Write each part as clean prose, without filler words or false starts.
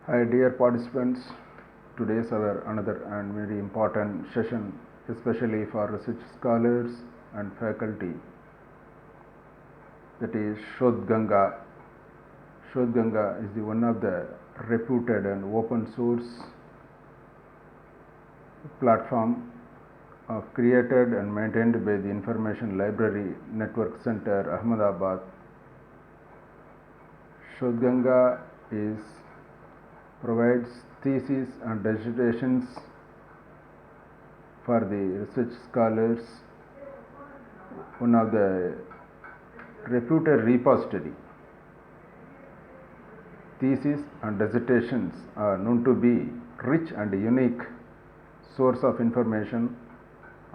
Hi dear participants, today is our another and very important session, especially for research scholars and faculty. That is Shodh Ganga. Shodh Ganga is one of the reputed and open source platform created and maintained by the Information Library Network Center, Ahmedabad. Shodh Ganga provides theses and dissertations for the research scholars, one of the reputed repository. Theses and dissertations are known to be rich and unique source of information,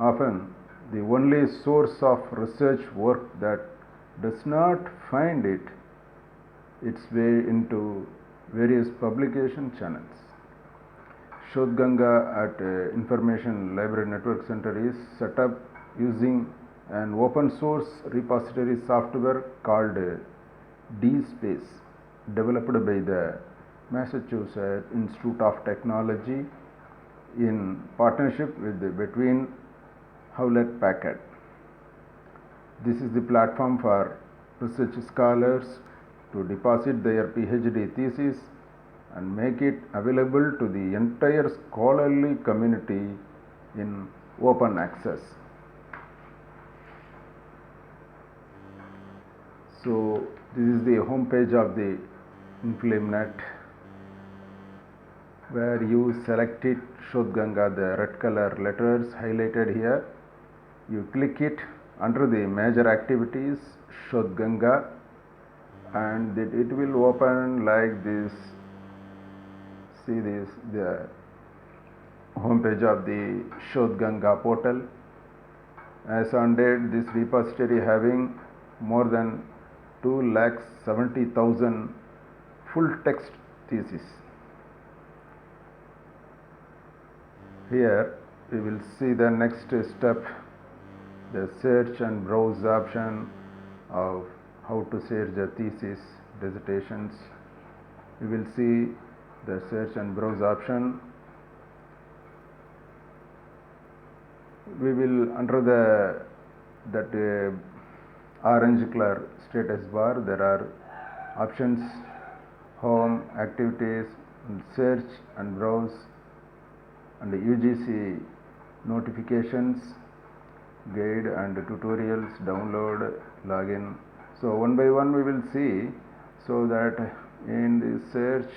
often the only source of research work that does not find its way into various publication channels. Shodh Ganga at Information Library Network Center is set up using an open source repository software called DSpace, developed by the Massachusetts Institute of Technology in partnership between Hewlett Packard. This is the platform for research scholars to deposit their PhD thesis and make it available to the entire scholarly community in open access. So this is the home page of the InflameNet, where you select it, Shodh Ganga, the red color letters highlighted here. You click it under the major activities, Shodh Ganga, and it will open like this. See this, the home page of the Shodh Ganga portal. As on date, this repository having more than 2,70,000 full text theses. Here we will see the next step, the search and browse option of how to search the thesis, dissertations. We will see the search and browse option. We will, under that orange color status bar, there are options: home, activities, and search and browse, and UGC notifications, guide and tutorials, download, login. So one by one we will see, so that in the search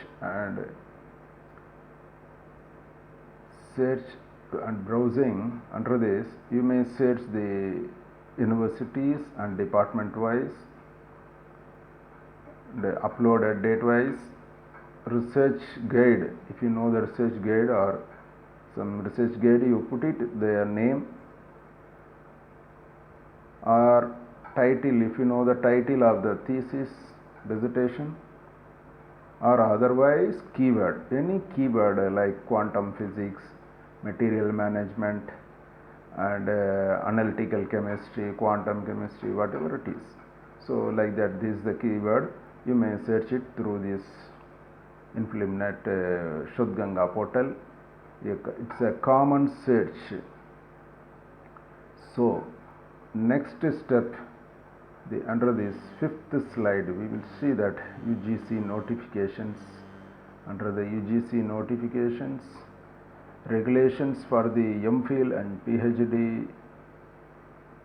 and browsing, under this you may search the universities and department wise, the uploaded date wise, research guide. If you know the research guide or some research guide, you put it their name, or title, if you know the title of the thesis, dissertation, or otherwise keyword, any keyword like quantum physics, material management, and analytical chemistry, quantum chemistry, whatever it is. So like that, this is the keyword. You may search it through this InflameNet Shodh Ganga portal. It's a common search. So next step, under this fifth slide, we will see that UGC notifications. Under the UGC notifications, regulations for the MPhil and PhD,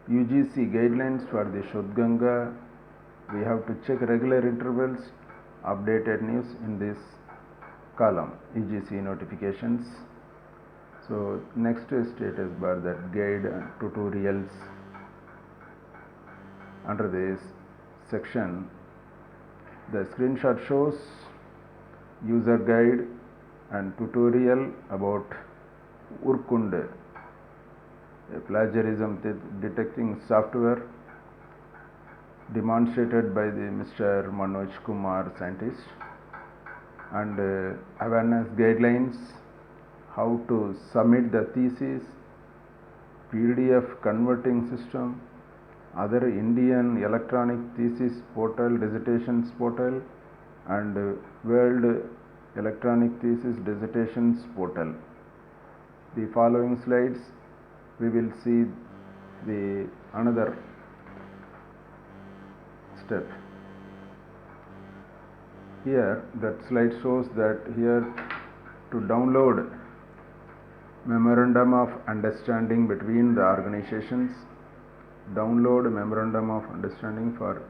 UGC guidelines for the Shodh Ganga. We have to check regular intervals, updated news in this column, UGC notifications. So next status bar, that guide and tutorials. Under this section, the screenshot shows user guide and tutorial about Urkund, a plagiarism detecting software demonstrated by the Mr. Manoj Kumar, scientist, and awareness guidelines, how to submit the thesis, PDF converting system, other Indian electronic thesis portal, dissertations portal, and World Electronic Thesis Dissertations Portal. The following slides we will see the another step. Here that slide shows that here to download Memorandum of Understanding between the organizations, download Memorandum of Understanding for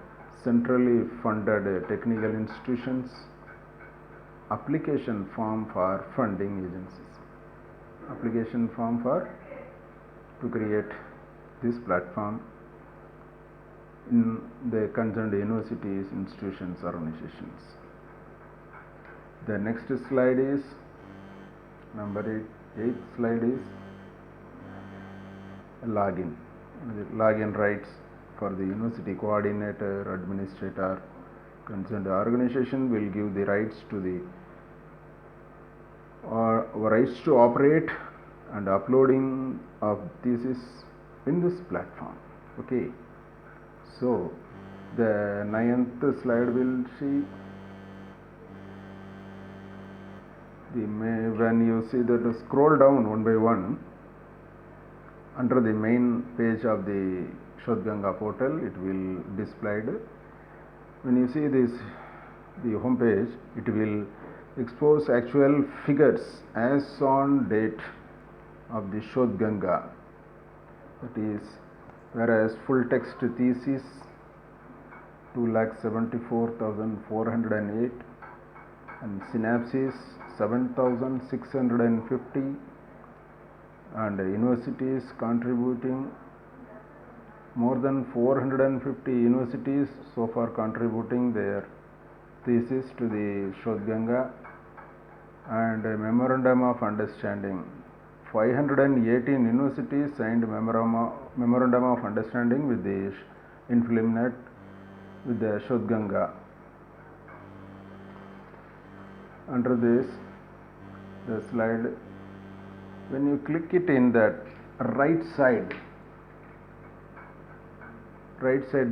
centrally funded technical institutions, application form for funding agencies. Application form for to create this platform in the concerned universities, institutions, organizations. The next slide is number 8th slide is login. The login rights for the university coordinator, administrator, concerned organization will give the rights to the rights to operate and uploading of thesis in this platform. Okay, so the 9th slide will see when you see that scroll down one by one under the main page of the Shodhganga portal, it will displayed. When you see this, the home page, it will expose actual figures as on date of the Shodhganga. That is, whereas full text thesis 2,74,408 and synopsis 7,650 and universities contributing more than 450 universities so far contributing their thesis to the Shodhganga, and a Memorandum of Understanding. 518 universities signed Memorandum of Understanding with the Infilmnet with the Shodhganga. Under this, the slide, when you click it in that right side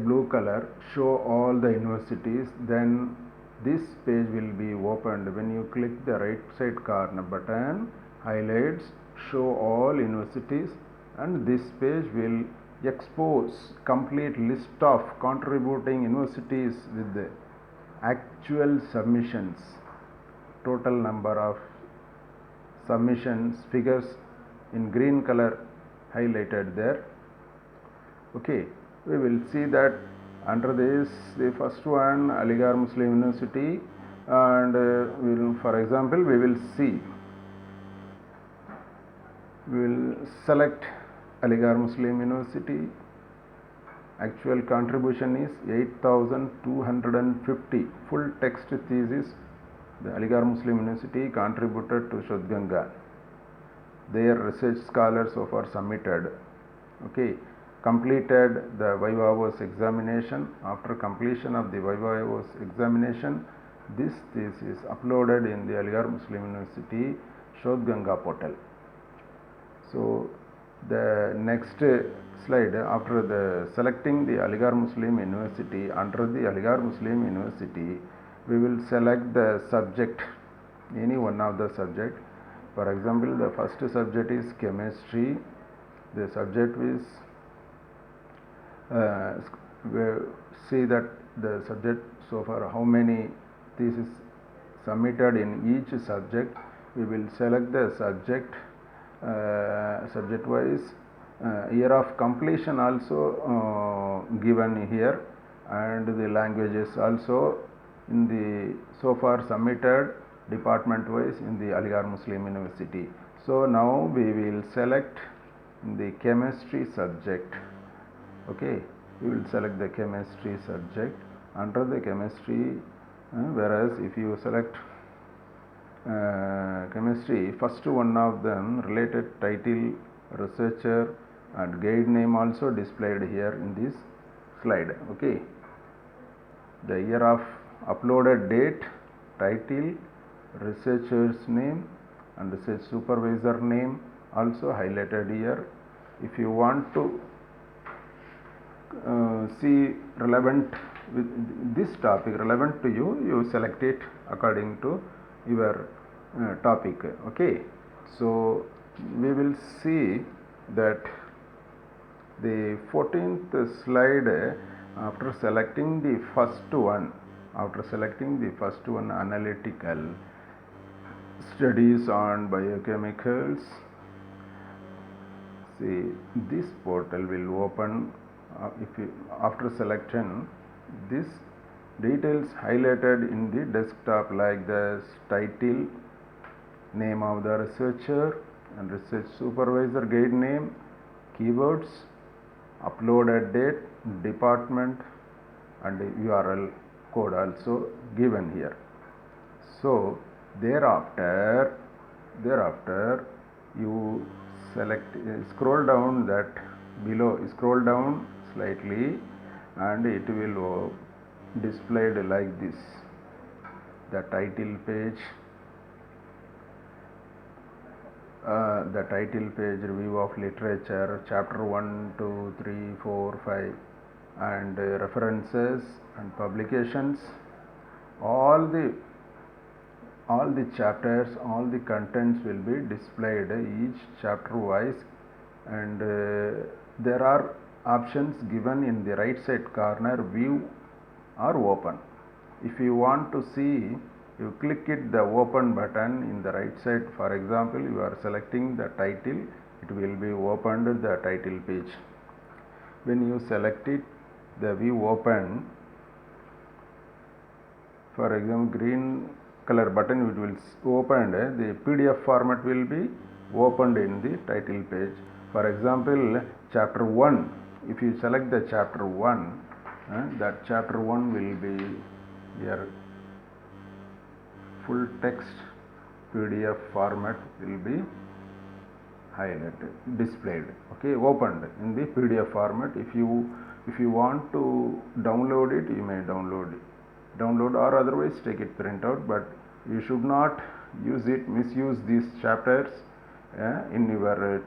blue color, show all the universities, then this page will be opened. When you click the right side corner button, highlights, show all universities, and this page will expose complete list of contributing universities with the actual submissions, total number of submissions, figures in green color highlighted there. Okay, we will see that under this, the first one, Aligarh Muslim University, and for example, we will select Aligarh Muslim University. Actual contribution is 8,250. Full text thesis, the Aligarh Muslim University contributed to Shodhganga. Their research scholars so far submitted. Okay, completed the Viva Voce examination. After completion of the Viva Voce examination, this thesis uploaded in the Aligarh Muslim University Shodhganga portal. So the next slide, after the selecting the Aligarh Muslim University, under the Aligarh Muslim University, we will select the subject, any one of the subject. For example, the first subject is chemistry. The subject is see that the subject so far how many theses submitted in each subject. We will select the subject subject wise, year of completion also given here, and the languages also in the so far submitted department wise in the Aligarh Muslim University. So now we will select the chemistry subject. Okay, we will select the chemistry subject. Under the chemistry, whereas if you select chemistry, first one of them related title, researcher and guide name also displayed here in this slide. Okay, the year of uploaded date, title, researcher's name and research supervisor name also highlighted here. If you want to see relevant with this topic relevant to you, you select it according to your topic. Okay, so we will see that the 14th slide, after selecting the first one, analytical studies on biochemicals, see this portal will open. If you, after selection, this details highlighted in the desktop like the title, name of the researcher and research supervisor, guide name, keywords, uploaded date, department, and URL code also given here. So thereafter you select, scroll down that below, scroll down slightly, and it will displayed like this: the title page, review of literature, chapter 1, 2, 3, 4, 5, and references and publications. All the chapters, all the contents will be displayed each chapter wise, and there are options given in the right side corner, view or open. If you want to see, you click it the open button in the right side. For example, you are selecting the title, it will be opened the title page. When you select it, the view open, for example green color button, it will open, the PDF format will be opened in the title page. For example, chapter 1, if you select the chapter 1, that chapter 1 will be here, full text PDF format will be highlighted, displayed, okay, opened in the PDF format. If you want to download it, you may download or otherwise take it print out, but you should not misuse these chapters in your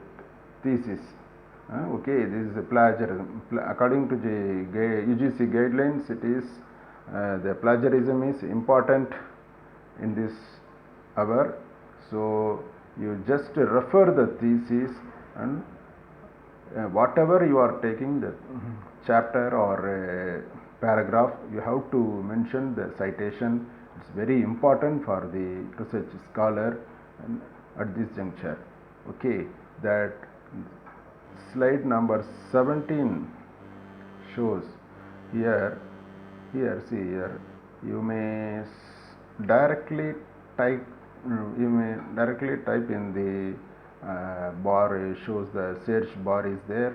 thesis. Okay, this is a plagiarism. According to the UGC guidelines, it is the plagiarism is important in this hour. So you just refer the thesis, and whatever you are taking, the chapter or paragraph, you have to mention the citation. It's very important for the research scholar at this juncture. Okay, that slide number 17 shows here see here, you may directly type in the bar, shows the search bar is there,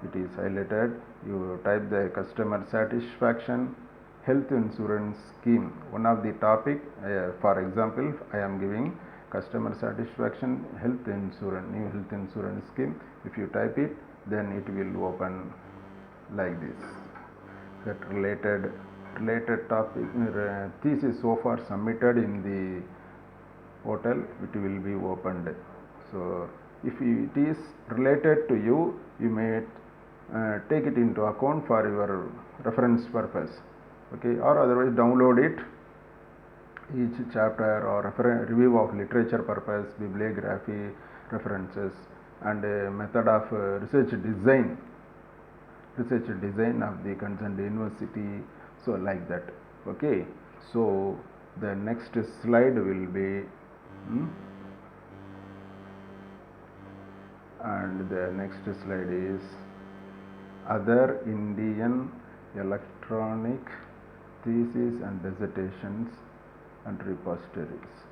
it is highlighted. You type the customer satisfaction, health insurance scheme, one of the topic. For example, I am giving customer satisfaction, new health insurance scheme. If you type it, then it will open like this. That related topic, thesis so far submitted in the portal, it will be opened. So if it is related to you, you may take it into account for your reference purpose, okay, or otherwise download it, each chapter, or review of literature purpose, bibliography, references, and method of research design of the concerned university, so like that. Okay, so the next slide will be and the next slide is other Indian electronic theses and dissertations and repositories.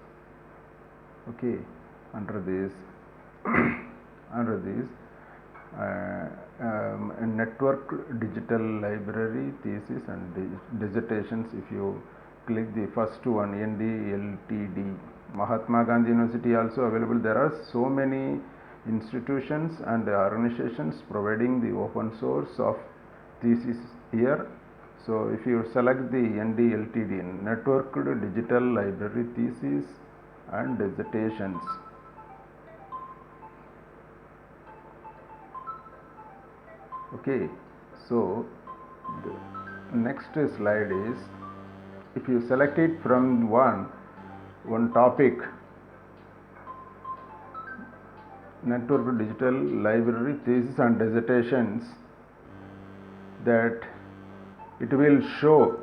Okay, under this network digital library thesis and dissertations, if you click the first one, NDLTD, Mahatma Gandhi University also available. There are so many institutions and organizations providing the open source of thesis here. So if you select the NDLTD, Network Digital Library Thesis and Dissertations, okay, so the next slide is, if you select it from one, one topic, network digital library thesis and dissertations, that it will show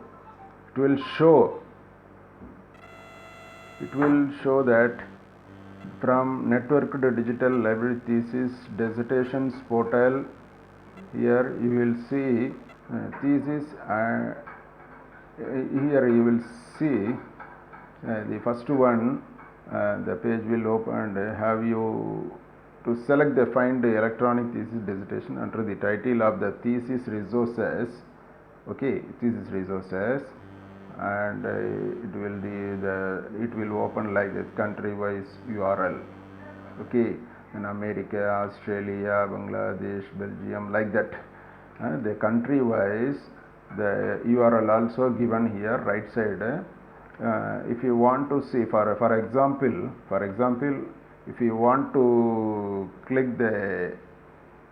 that from networked digital library thesis dissertations portal, here you will see thesis, here you will see the first one, the page will open and have you to select the find electronic thesis dissertation under the title of the thesis resources. Okay, thesis resources, and it will open like this country wise URL. Okay, in America, Australia, Bangladesh, Belgium, like that. The country wise, the URL also given here right side. If you want to see, for example, if you want to click the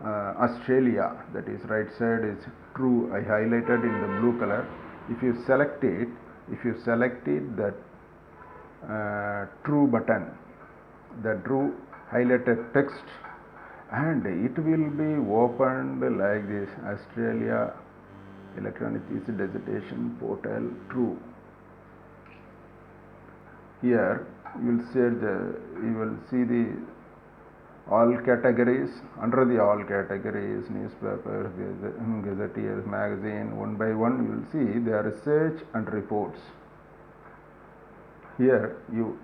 Australia, that is right side is true, I highlighted in the blue color. If you select it, that true button, the true highlighted text, and it will be opened like this: Australia electronic thesis dissertation portal true. Here you will see the all categories. Under the all categories, newspapers, gazetteers, magazine, one by one you will see the research and reports. Here you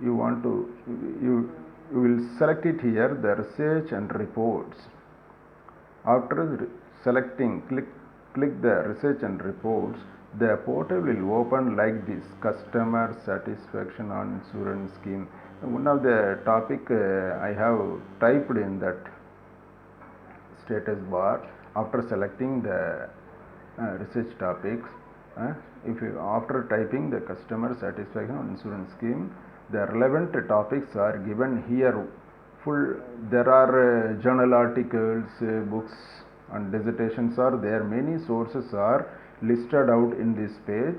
will select it here, the research and reports. After selecting, click the research and reports, the portal will open like this: customer satisfaction on insurance scheme. One of the topic I have typed in that status bar after selecting the research topics. If you after typing the customer satisfaction on insurance scheme, the relevant topics are given here. There are journal articles, books and dissertations are there. Many sources are listed out in this page.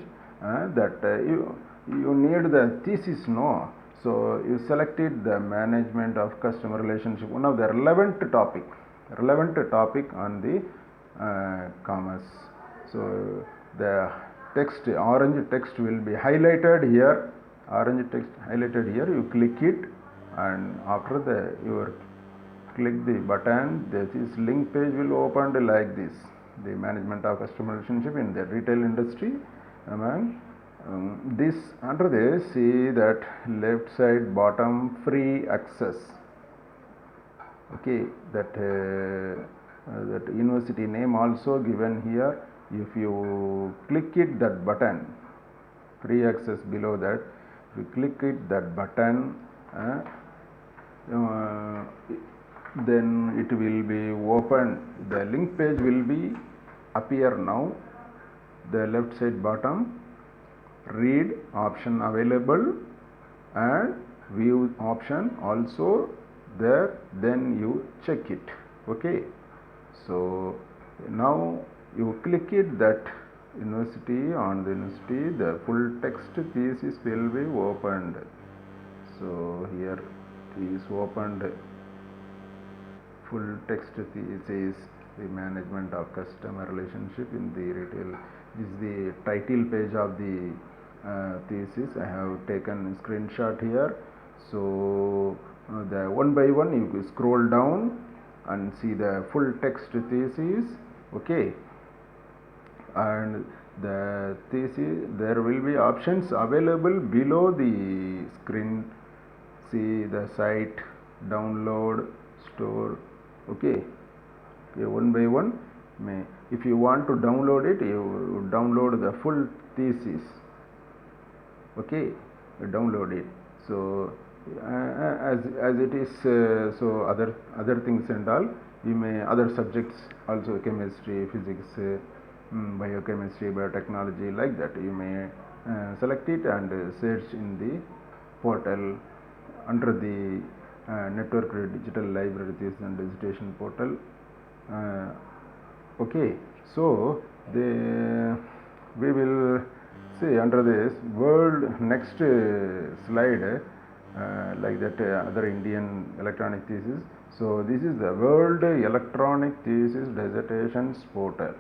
You need the thesis, no? So you selected the management of customer relationship, one of the relevant topic on the commerce. So the text, orange text will be highlighted here. You click it, and after you click the button, this link page will open like this: the management of customer relationship in the retail industry. This under this, see that left side bottom, free access. Okay, that university name also given here. If you click it, that button, free access, below that, if you click it, that button, then it will be open. The link page will be appear now. The left side bottom, read option available and view option also there, then you check it. Okay, so now you click it, that university, on the university, the full text thesis will be opened. So here is opened, full text thesis, the management of customer relationship in the retail. This is the title page of the thesis. I have taken a screenshot here. So the one by one you scroll down and see the full text thesis. Okay, and the thesis, there will be options available below the screen. See the site, download, store. Okay, one by one. If you want to download it, you download the full thesis. Okay, download it. So as it is, so other things and all, you may other subjects also, chemistry, physics, biochemistry, biotechnology, like that, you may select it and search in the portal under the network digital library thesis and dissertation portal. Okay, so we will See, under this world, next slide, like that other Indian electronic thesis. So this is the World Electronic Thesis Dissertations Portal.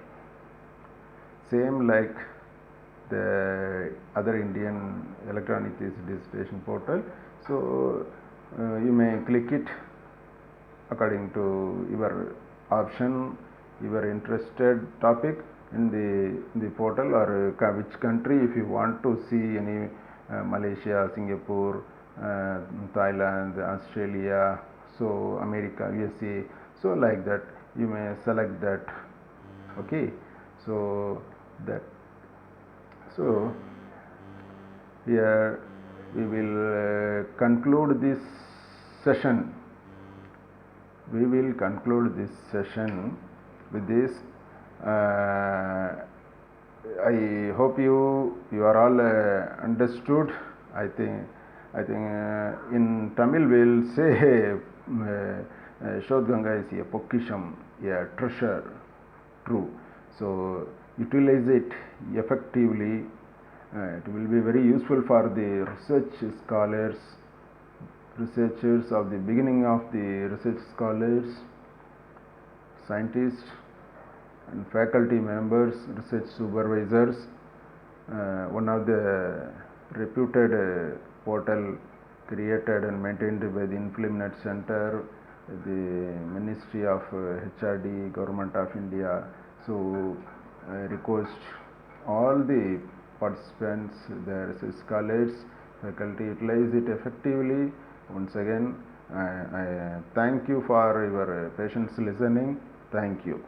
Same like the other Indian electronic thesis dissertation portal. So you may click it according to your option, your interested topic in the portal, or which country, if you want to see any Malaysia, Singapore, Thailand, Australia, so America, USA, so like that you may select that. Okay, so that, so here we will conclude this session. We will conclude this session with this. I hope you are all understood. I think in Tamil we'll say Shodhganga is a pokisham, a treasure, true. So utilize it effectively. It will be very useful for the research scholars, researchers of the beginning of the research scholars, scientists and faculty members, research supervisors. One of the reputed portal created and maintained by the InfluMNet Center, the Ministry of HRD, Government of India. So I request all the participants, the research scholars, faculty, utilize it effectively. Once again, I thank you for your patience listening. Thank you.